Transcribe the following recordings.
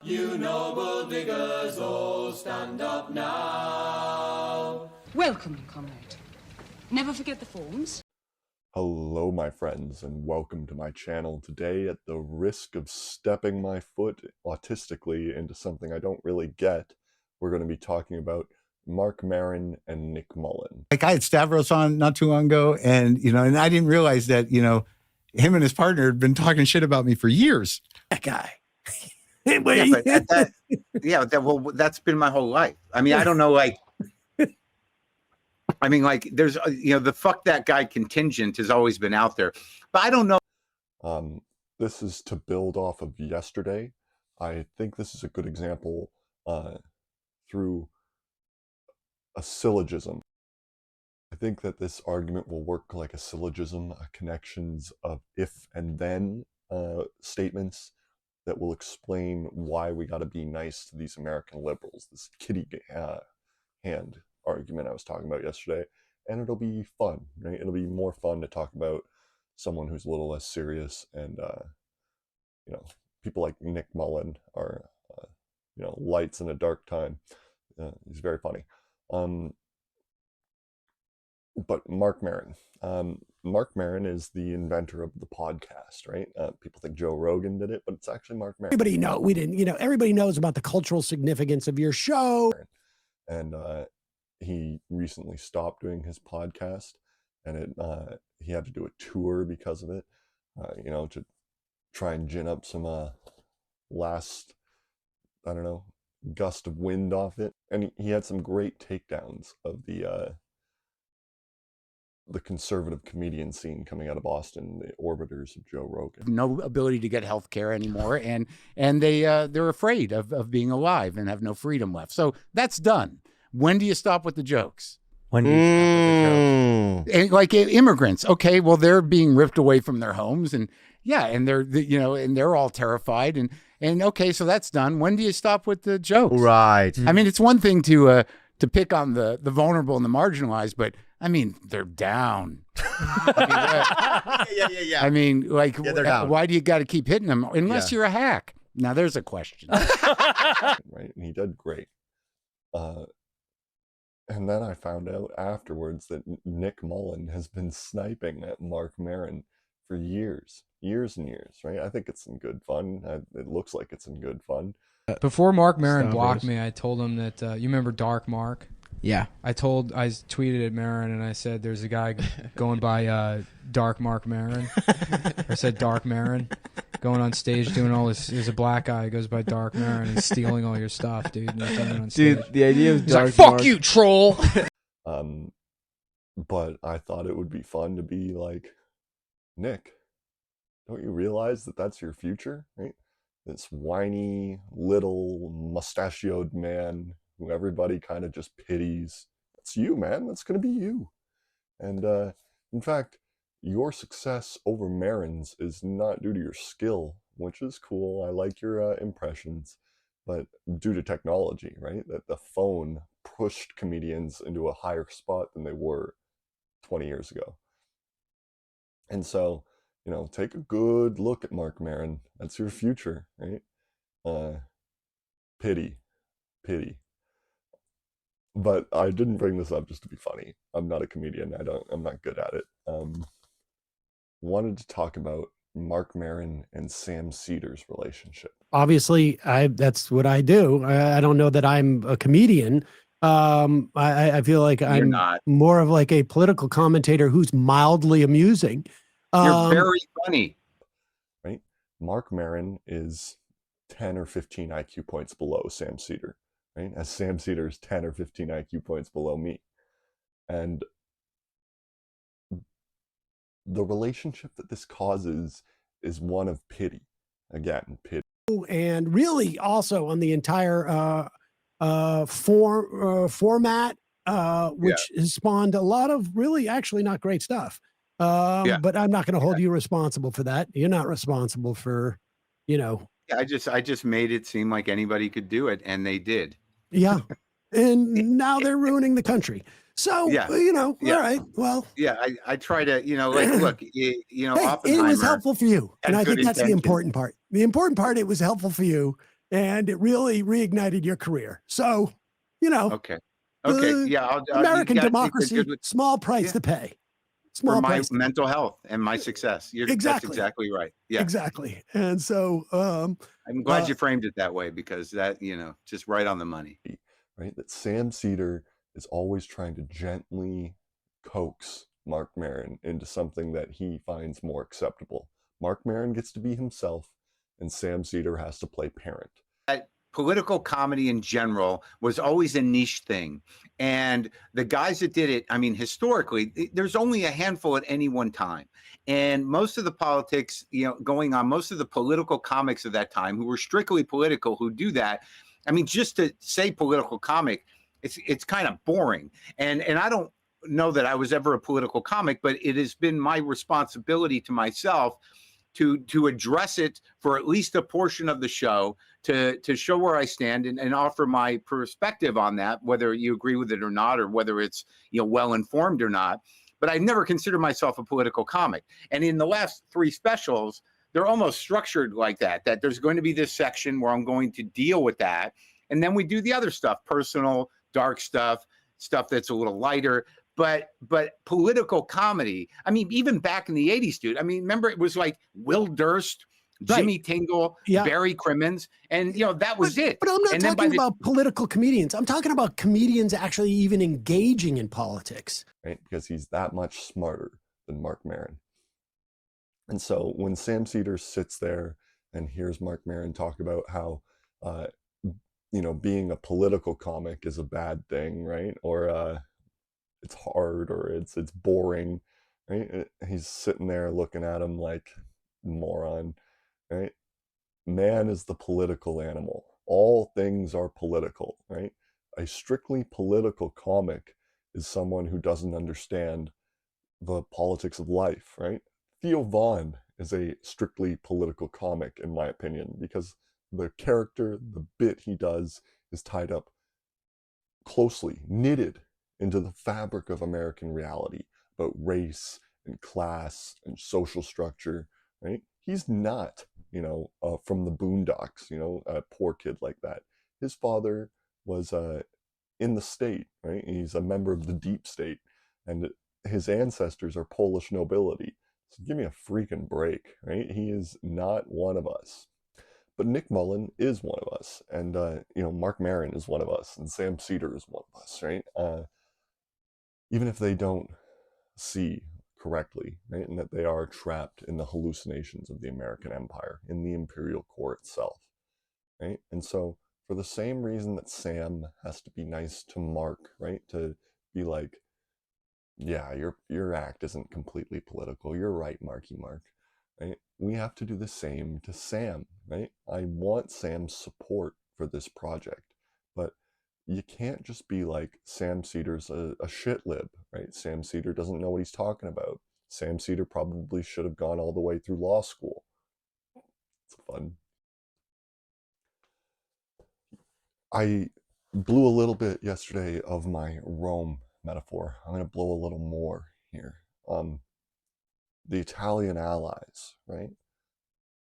You noble diggers, all stand up now. Welcome, comrade. Never forget the forms. Hello, my friends, and welcome to my channel. Today, at the risk of stepping my foot autistically into something I don't really get, we're going to be talking about Marc Maron and Nick Mullen. Like I had Stavros on not too long ago, and and I didn't realize that him and his partner had been talking shit about me for years. That guy. Yeah, but well, that's been my whole life. I mean, I don't know, there's the fuck that guy contingent has always been out there, but I don't know. This is to build off of yesterday. I think this is a good example through a syllogism. I think that this argument will work like a syllogism, connections of if and then statements that will explain why we got to be nice to these American liberals, this kitty hand argument I was talking about yesterday. And it'll be fun, right? It'll be more fun to talk about someone who's a little less serious, and people like Nick Mullen are lights in a dark time. He's very funny. But Marc Maron. Marc Maron is the inventor of the podcast, right? People think Joe Rogan did it, but it's actually Marc Maron. Everybody knows about the cultural significance of your show. And he recently stopped doing his podcast, and he had to do a tour because of it, to try and gin up some last, gust of wind off it. And he had some great takedowns of the conservative comedian scene coming out of Boston, the orbiters of Joe Rogan. No ability to get health care anymore, and they're afraid of being alive and have no freedom left. So that's done. When do you stop with the jokes? When do you stop with the jokes? And like immigrants, okay, well, they're being ripped away from their homes, and they're all terrified, and okay, so that's done. When do you stop with the jokes? Right. I mean, it's one thing to pick on the vulnerable and the marginalized, but I mean, they're down. Yeah. I mean, they're down. Why do you got to keep hitting them? Unless you're a hack. Now, there's a question. Right, and he did great. And then I found out afterwards that Nick Mullen has been sniping at Marc Maron for years and years, right? I think it's some good fun. It looks like it's some good fun. Before Marc Maron blocked me, I told him that, you remember Dark Mark? Yeah. I tweeted at Maron and I said, there's a guy going by Dark Marc Maron. I said Dark Maron going on stage doing all this. There's a black guy who goes by Dark Maron. He's stealing all your stuff, dude. And he's doing it on stage. Dude, the idea of He's Dark like, fuck Mark... you, troll. But I thought it would be fun to be like, Nick, don't you realize that that's your future, right? This whiny, little, mustachioed man who everybody kind of just pities. That's you, man. That's going to be you. And in fact, your success over Maron's is not due to your skill, which is cool. I like your impressions, but due to technology, right? That the phone pushed comedians into a higher spot than they were 20 years ago. And so, take a good look at Marc Maron. That's your future, right? Pity. But I didn't bring this up just to be funny. I'm not a comedian. I'm not good at it. Wanted to talk about Marc Maron and Sam Seder's relationship. Obviously, that's what I do. I don't know that I'm a comedian. I feel like I'm more of like a political commentator who's mildly amusing. You're very funny. Right? Marc Maron is 10 or 15 IQ points below Sam Seder, right? As Sam Seder is 10 or 15 IQ points below me. And the relationship that this causes is one of pity. Again, pity. And really also on the entire format, which has spawned a lot of really actually not great stuff. But I'm not going to hold you responsible for that. You're not responsible for, Yeah, I just made it seem like anybody could do it, and they did. Yeah. And now they're ruining the country. So, all right, well. Yeah, I try to, look, hey, it was helpful for you. And I think that's the important part. The important part, it was helpful for you and it really reignited your career. So, Okay. Yeah. American democracy, with, small price to pay. For my mental health and my success. That's exactly right. Yeah. Exactly. And so I'm glad you framed it that way, because that, just right on the money. Right? That Sam Seder is always trying to gently coax Marc Maron into something that he finds more acceptable. Marc Maron gets to be himself, and Sam Seder has to play parent. Political comedy in general was always a niche thing. And the guys that did it, I mean, historically, there's only a handful at any one time. And most of the politics, going on, most of the political comics of that time who were strictly political, who do that, I mean, just to say political comic, it's kind of boring. And I don't know that I was ever a political comic, but it has been my responsibility to myself to address it for at least a portion of the show, to show where I stand and offer my perspective on that, whether you agree with it or not, or whether it's well informed or not. But I never considered myself a political comic. And in the last 3 specials, they're almost structured like that there's going to be this section where I'm going to deal with that. And then we do the other stuff, personal, dark stuff that's a little lighter. But political comedy, I mean, even back in the 80s, dude, I mean, remember it was like Will Durst, Jimmy Tingle, Barry Crimmins, and that was it. But I'm not talking about political comedians. I'm talking about comedians actually even engaging in politics. Right? Because he's that much smarter than Marc Maron. And so when Sam Seder sits there and hears Marc Maron talk about how, being a political comic is a bad thing, right? Or it's hard, or it's boring, right? He's sitting there looking at him like moron, right? Man is the political animal. All things are political, right? A strictly political comic is someone who doesn't understand the politics of life, right? Theo Von is a strictly political comic, in my opinion, because the character, the bit he does, is tied up closely, knitted into the fabric of American reality about race and class and social structure, right? He's not, from the Boondocks, a poor kid like that. His father was in the state, right? He's a member of the deep state, and his ancestors are Polish nobility. So give me a freaking break, right? He is not one of us. But Nick Mullen is one of us, and Marc Maron is one of us, and Sam Seder is one of us, right? Even if they don't see correctly, right, and that they are trapped in the hallucinations of the American empire, in the imperial core itself, right? And so for the same reason that Sam has to be nice to Mark, right, to be like, yeah, your act isn't completely political, you're right, Marky Mark, right? We have to do the same to Sam, right? I want Sam's support for this project, but you can't just be like, Sam Seder's a shit lib, right? Sam Seder doesn't know what he's talking about. Sam Seder probably should have gone all the way through law school. It's fun. I blew a little bit yesterday of my Rome metaphor. I'm going to blow a little more here. The Italian allies, right?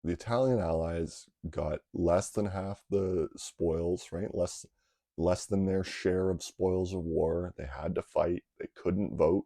The Italian allies got less than half the spoils, right? Less than their share of spoils of war. They had to fight. They couldn't vote,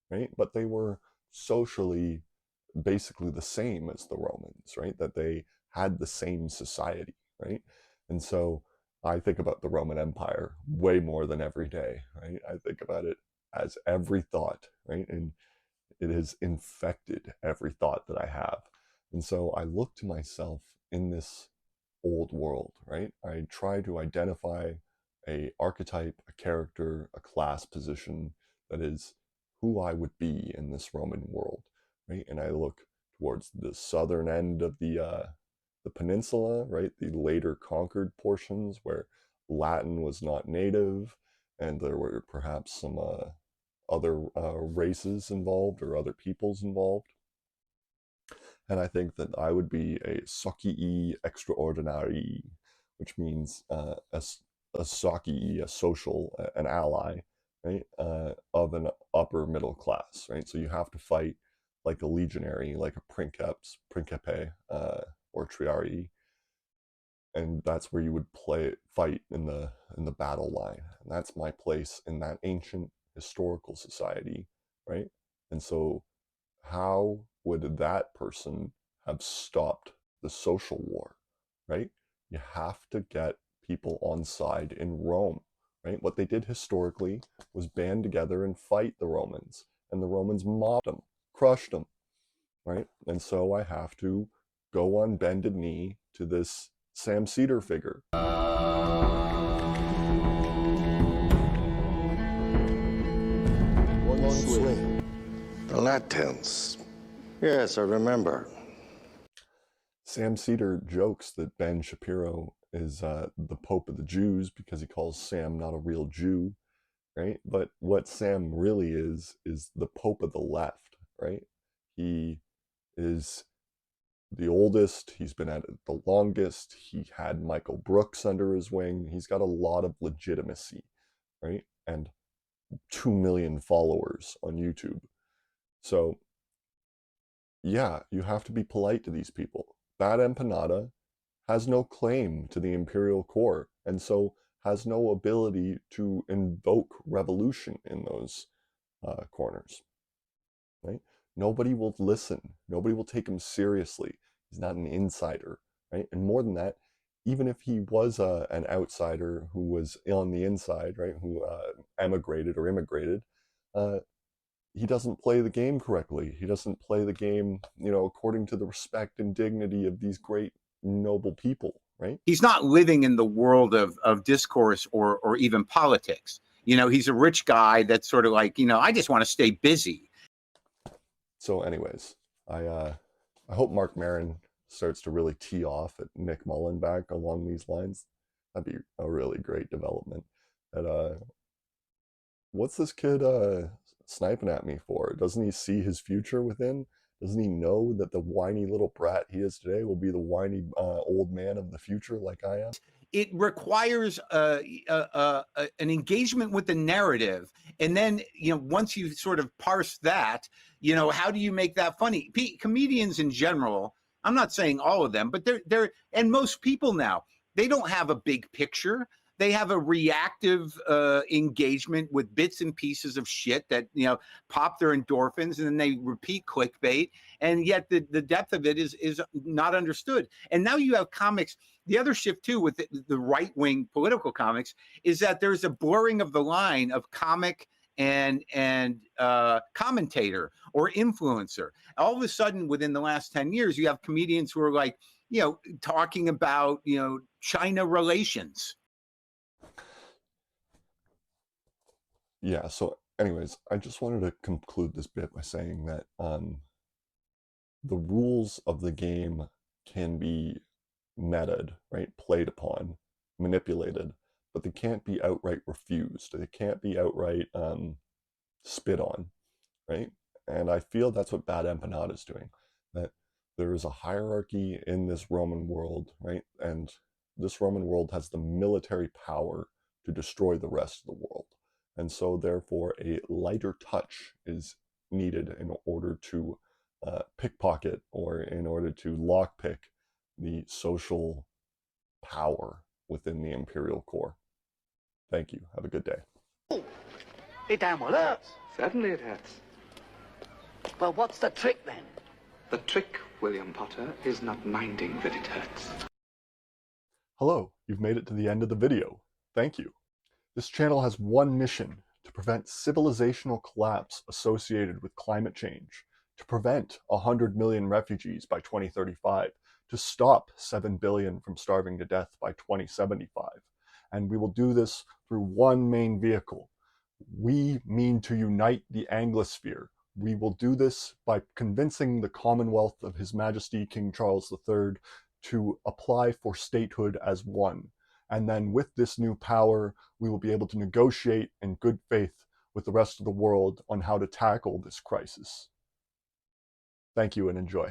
right? But they were socially basically the same as the Romans, right? That they had the same society, right? And so I think about the Roman Empire way more than every day, right? I think about it as every thought, right? And it has infected every thought that I have. And so I look to myself in this old world, right? I try to identify a archetype, a character, a class position that is who I would be in this Roman world, right? And I look towards the southern end of the peninsula, right? The later conquered portions where Latin was not native, and there were perhaps some other races involved or other peoples involved. And I think that I would be a socii extraordinari, which means a socii, a social, an ally, right, of an upper middle class, right? So you have to fight like a legionary, like a princeps, principe, or triarii. and that's where you would fight in the battle line. And that's my place in that ancient historical society, right? And so how would that person have stopped the social war, right? You have to get people on side in Rome, right? What they did historically was band together and fight the Romans, and the Romans mobbed them, crushed them, right? And so I have to go on bended knee to this Sam Cedar figure. One swing. The Latins. Yes, I remember. Sam Cedar jokes that Ben Shapiro is the Pope of the Jews because he calls Sam not a real Jew, right? But what Sam really is the Pope of the left, right? He is the oldest, he's been at it the longest, he had Michael Brooks under his wing, he's got a lot of legitimacy, right? And 2 million followers on YouTube. So yeah, you have to be polite to these people. Bad Empanada has no claim to the imperial core, and so has no ability to invoke revolution in those corners, right? Nobody will listen. Nobody will take him seriously. He's not an insider, right? And more than that, even if he was an outsider who was on the inside, right, who emigrated or immigrated, he doesn't play the game correctly. He doesn't play the game, according to the respect and dignity of these great, noble people, right? He's not living in the world of discourse or even politics. He's a rich guy that's sort of like, I just want to stay busy. So anyways, I hope Marc Maron starts to really tee off at Nick Mullen back along these lines. That'd be a really great development. And what's this kid sniping at me for? Doesn't he see his future within? Doesn't he know that the whiny little brat he is today will be the whiny old man of the future like I am? It requires an engagement with the narrative. And then, once you sort of parse that, how do you make that funny? Comedians in general, I'm not saying all of them, but they're and most people now, they don't have a big picture. They have a reactive engagement with bits and pieces of shit that, pop their endorphins, and then they repeat clickbait. And yet the depth of it is not understood. And now you have comics. The other shift, too, with the right-wing political comics is that there's a blurring of the line of comic and commentator or influencer. All of a sudden, within the last 10 years, you have comedians who are like, talking about, China relations. Yeah, so anyways, I just wanted to conclude this bit by saying that the rules of the game can be meted, right? Played upon, manipulated, but they can't be outright refused. They can't be outright spit on, right? And I feel that's what Bad Empanada is doing, that there is a hierarchy in this Roman world, right? And this Roman world has the military power to destroy the rest of the world. And so therefore a lighter touch is needed in order to pickpocket or in order to lockpick the social power within the imperial core. Thank you. Have a good day. It damn well hurts. Certainly it hurts. Well, what's the trick then? The trick, William Potter, is not minding that it hurts. Hello, you've made it to the end of the video. Thank you. This channel has one mission: to prevent civilizational collapse associated with climate change, to prevent 100 million refugees by 2035, to stop 7 billion from starving to death by 2075. And we will do this through one main vehicle. We mean to unite the Anglosphere. We will do this by convincing the Commonwealth of His Majesty King Charles III to apply for statehood as one. And then with this new power, we will be able to negotiate in good faith with the rest of the world on how to tackle this crisis. Thank you and enjoy.